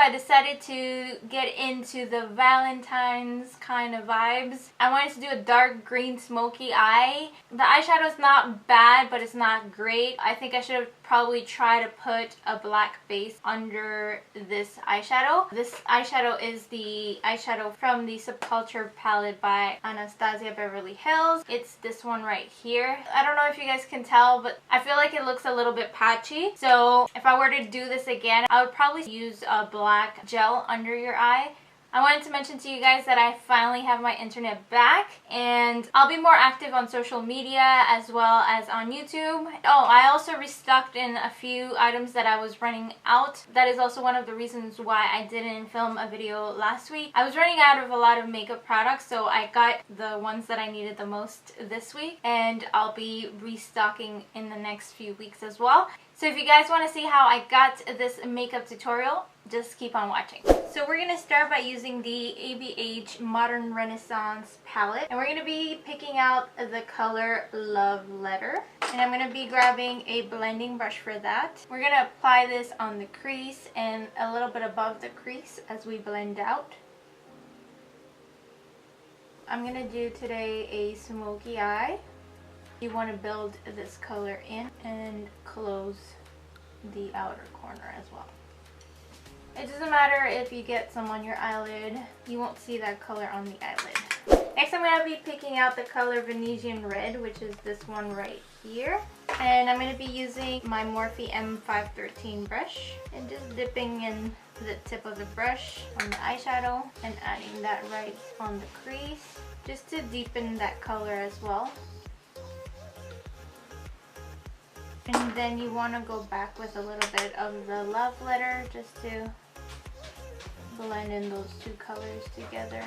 I decided to get into the Valentines kind of vibes. I wanted to do a dark green smoky eye. The eyeshadow is not bad, but it's not great. I think I should have probably tried to put a black base under this eyeshadow. This eyeshadow is the eyeshadow from the Subculture Palette by Anastasia Beverly Hills. It's this one right here. I don't know if you guys can tell, but I feel like it looks a little bit patchy. So if I were to do this again, I would probably use a black gel under your eye. I wanted to mention to you guys that I finally have my internet back and I'll be more active on social media as well as on YouTube. Oh, I also restocked in a few items that I was running out. That is also one of the reasons why I didn't film a video last week. I was running out of a lot of makeup products, so I got the ones that I needed the most this week, and I'll be restocking in the next few weeks as well. So if you guys want to see how I got this makeup tutorial, just keep on watching. So we're going to start by using the ABH Modern Renaissance palette, and we're going to be picking out the color Love Letter, and I'm going to be grabbing a blending brush for that. We're going to apply this on the crease and a little bit above the crease as we blend out. I'm going to do today a smoky eye. You want to build this color in and close the outer corner as well. It doesn't matter if you get some on your eyelid, you won't see that color on the eyelid. Next, I'm going to be picking out the color Venetian Red, which is this one right here. And I'm going to be using my Morphe M513 brush and just dipping in the tip of the brush on the eyeshadow and adding that right on the crease just to deepen that color as well. And then you want to go back with a little bit of the Love Letter just to blend in those two colors together.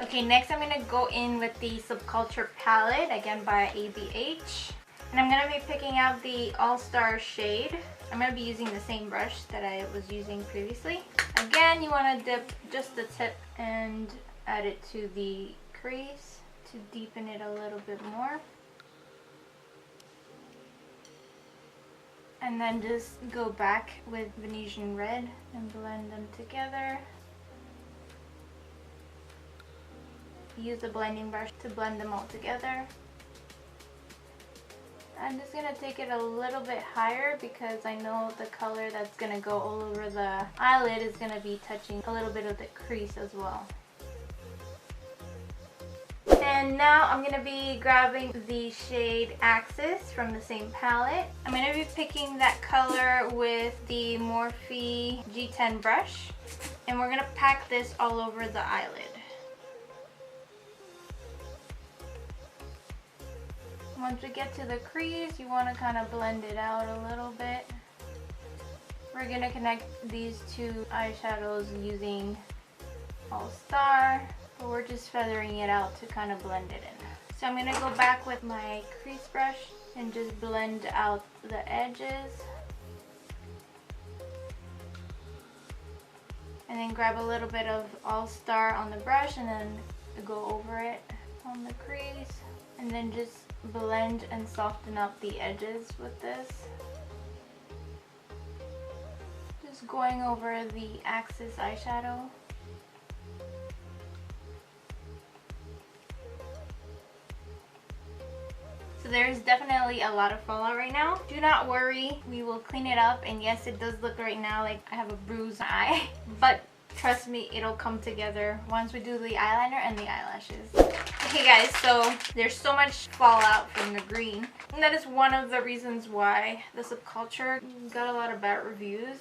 Okay, next I'm going to go in with the Subculture Palette, again by ABH. And I'm going to be picking out the All-Star shade. I'm going to be using the same brush that I was using previously. Again, you want to dip just the tip and add it to the crease to deepen it a little bit more. And then just go back with Venetian Red and blend them together. Use the blending brush to blend them all together. I'm just going to take it a little bit higher because I know the color that's going to go all over the eyelid is going to be touching a little bit of the crease as well. And now I'm going to be grabbing the shade Axis from the same palette. I'm going to be picking that color with the Morphe G10 brush. And we're going to pack this all over the eyelid. Once we get to the crease, you want to kind of blend it out a little bit. We're going to connect these two eyeshadows using All Star. But we're just feathering it out to kind of blend it in. So I'm going to go back with my crease brush and just blend out the edges. And then grab a little bit of All Star on the brush and then go over it on the crease. And then just blend and soften up the edges with this. Just going over the Axis eyeshadow. So there's definitely a lot of fallout right now. Do not worry, we will clean it up. And yes, it does look right now like I have a bruised eye, but trust me, it'll come together once we do the eyeliner and the eyelashes. Okay guys, so there's so much fallout from the green, and that is one of the reasons why the Subculture got a lot of bad reviews.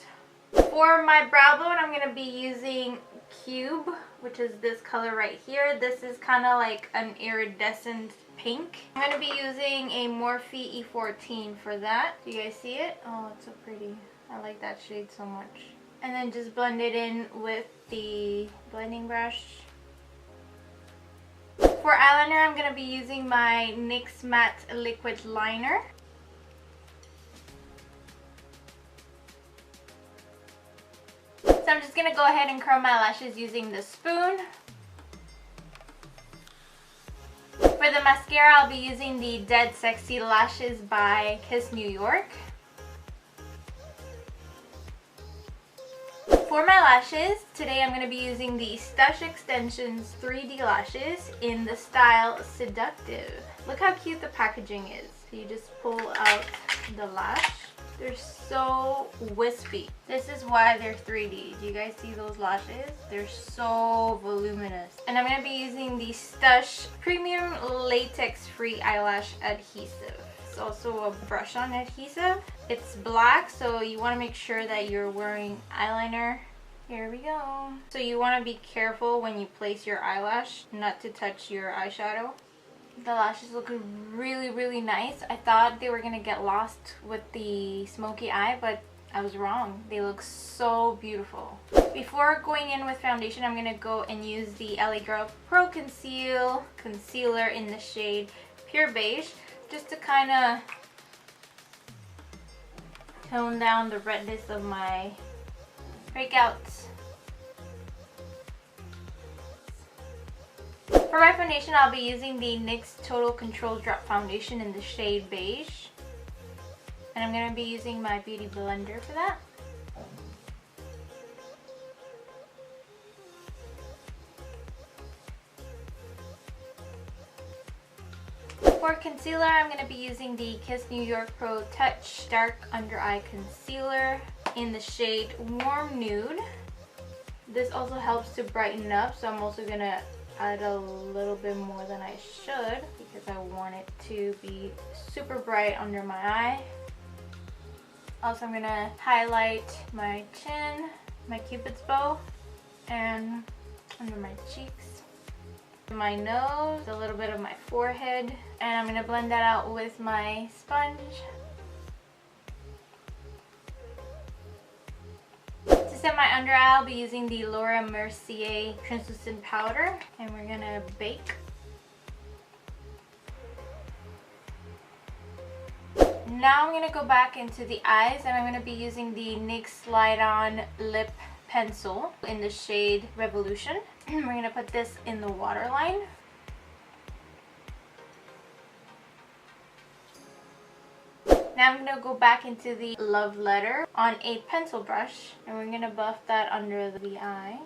For my brow bone, I'm going to be using Cube, which is this color right here. This is kind of like an iridescent pink. I'm going to be using a Morphe E14 for that. Do you guys see it? Oh, it's so pretty. I like that shade so much. And then just blend it in with the blending brush. For eyeliner, I'm going to be using my NYX Matte Liquid Liner. So I'm just going to go ahead and curl my lashes using the spoon. For the mascara, I'll be using the Dead Sexy Lashes by Kiss New York. For my lashes, today I'm going to be using the Stush Extensions 3D lashes in the style Seductive. Look how cute the packaging is. So you just pull out the lash. They're so wispy. This is why they're 3D. Do you guys see those lashes? They're so voluminous. And I'm going to be using the Stush Premium Latex Free Eyelash Adhesive. It's also a brush-on adhesive. It's black, so you want to make sure that you're wearing eyeliner. Here we go. So you want to be careful when you place your eyelash not to touch your eyeshadow. The lashes look really, really nice. I thought they were going to get lost with the smoky eye, but I was wrong. They look so beautiful. Before going in with foundation, I'm going to go and use the LA Girl Pro Concealer in the shade Pure Beige, just to kind of tone down the redness of my breakouts. For my foundation, I'll be using the NYX Total Control Drop Foundation in the shade Beige. And I'm going to be using my Beauty Blender for that. For concealer, I'm going to be using the Kiss New York Pro Touch Dark Under Eye Concealer in the shade Warm Nude. This also helps to brighten up, so I'm also going to add a little bit more than I should because I want it to be super bright under my eye. Also, I'm going to highlight my chin, my cupid's bow, and under my cheeks, my nose, a little bit of my forehead, and I'm going to blend that out with my sponge. To set my under eye, I'll be using the Laura Mercier translucent powder, and we're going to bake. Now I'm going to go back into the eyes, and I'm going to be using the NYX Slide On Lip Pencil in the shade Revolution. We're going to put this in the waterline. Now I'm going to go back into the Love Letter on a pencil brush, and we're going to buff that under the eye.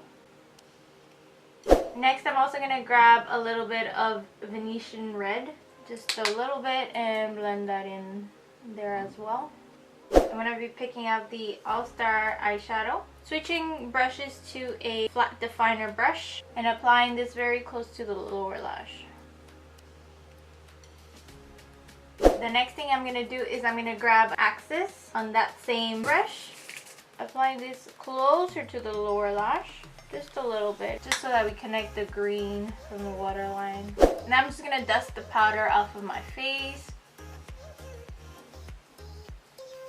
Next, I'm also going to grab a little bit of Venetian Red, just a little bit, and blend that in there as well. I'm going to be picking out the All Star eyeshadow, switching brushes to a flat definer brush, and applying this very close to the lower lash. The next thing I'm going to do is I'm going to grab Axis on that same brush, apply this closer to the lower lash, just a little bit, just so that we connect the green from the waterline. Now I'm just going to dust the powder off of my face,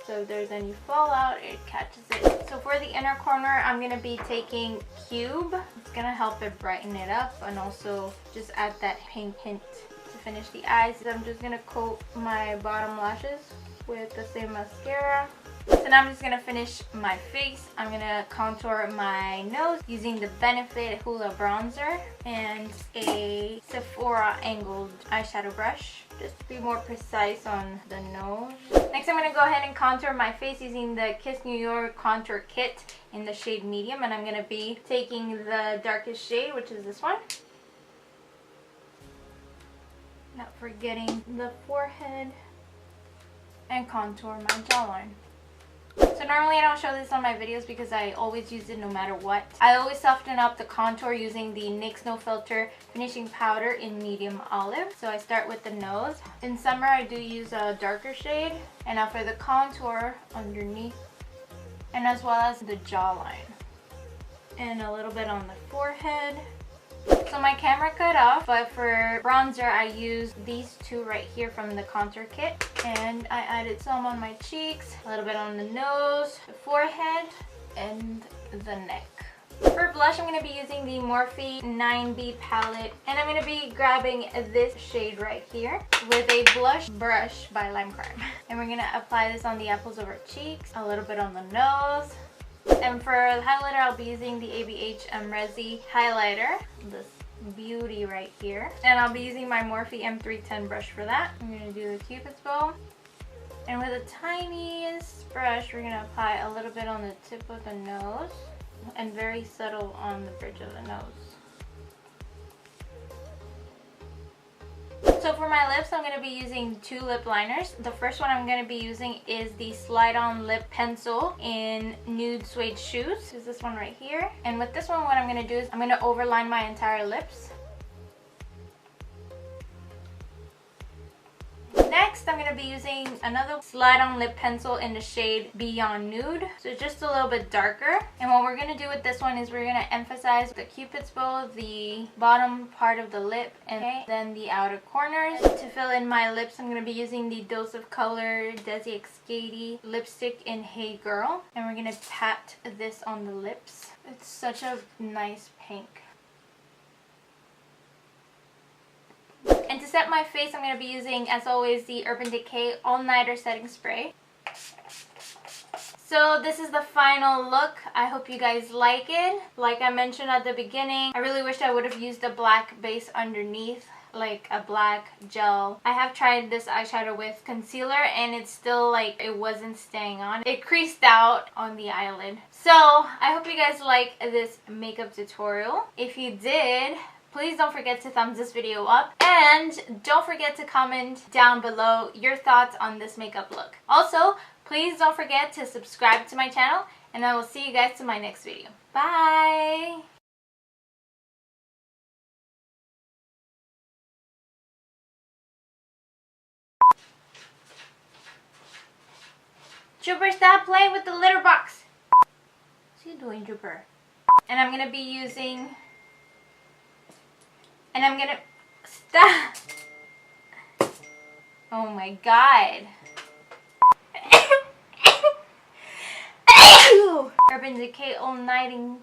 so if there's any fallout, it catches it. So for the inner corner, I'm going to be taking Cube. It's going to help it brighten it up and also just add that pink hint to finish the eyes. So I'm just going to coat my bottom lashes with the same mascara. So now I'm just going to finish my face. I'm going to contour my nose using the Benefit Hoola Bronzer and a Sephora angled eyeshadow brush, just to be more precise on the nose. Next, I'm going to go ahead and contour my face using the Kiss New York Contour Kit in the shade Medium, and I'm going to be taking the darkest shade, which is this one. Not forgetting the forehead, and contour my jawline. So normally I don't show this on my videos because I always use it no matter what. I always soften up the contour using the NYX No Filter Finishing Powder in Medium Olive. So I start with the nose. In summer I do use a darker shade. And now for the contour underneath, and as well as the jawline. And a little bit on the forehead. So my camera cut off, but for bronzer I used these two right here from the contour kit, and I added some on my cheeks, a little bit on the nose, the forehead, and the neck. For blush, I'm going to be using the Morphe 9B palette, and I'm going to be grabbing this shade right here with a blush brush by Lime Crime. And we're going to apply this on the apples of our cheeks, a little bit on the nose. And for the highlighter, I'll be using the ABH Resi highlighter, this beauty right here. And I'll be using my Morphe M310 brush for that. I'm going to do the Cupid's bow. And with the tiniest brush, we're going to apply a little bit on the tip of the nose. and very subtle on the bridge of the nose. So for my lips, I'm going to be using 2 lip liners. The first one I'm going to be using is the Slide On Lip Pencil in Nude Suede Shoes. This is this one right here. And with this one, what I'm going to do is I'm going to overline my entire lips. Next, I'm going to be using another Slide On Lip Pencil in the shade Beyond Nude. So it's just a little bit darker. And what we're going to do with this one is we're going to emphasize the cupid's bow, the bottom part of the lip, and then the outer corners. To fill in my lips, I'm going to be using the Dose of Color Desi X Katy lipstick in Hey Girl. And we're going to pat this on the lips. It's such a nice pink. And to set my face, I'm going to be using, as always, the Urban Decay All Nighter Setting Spray. So this is the final look. I hope you guys like it. Like I mentioned at the beginning, I really wish I would have used a black base underneath, like a black gel. I have tried this eyeshadow with concealer and it's still like it wasn't staying on. It creased out on the eyelid. So I hope you guys like this makeup tutorial. If you did, please don't forget to thumbs this video up and don't forget to comment down below your thoughts on this makeup look. Also, please don't forget to subscribe to my channel and I will see you guys in my next video. Bye! Jupiter, stop playing with the litter box! What's you doing, Jupiter? And I'm going to be using... And I'm gonna stop. Oh my god. Urban Decay all nighting.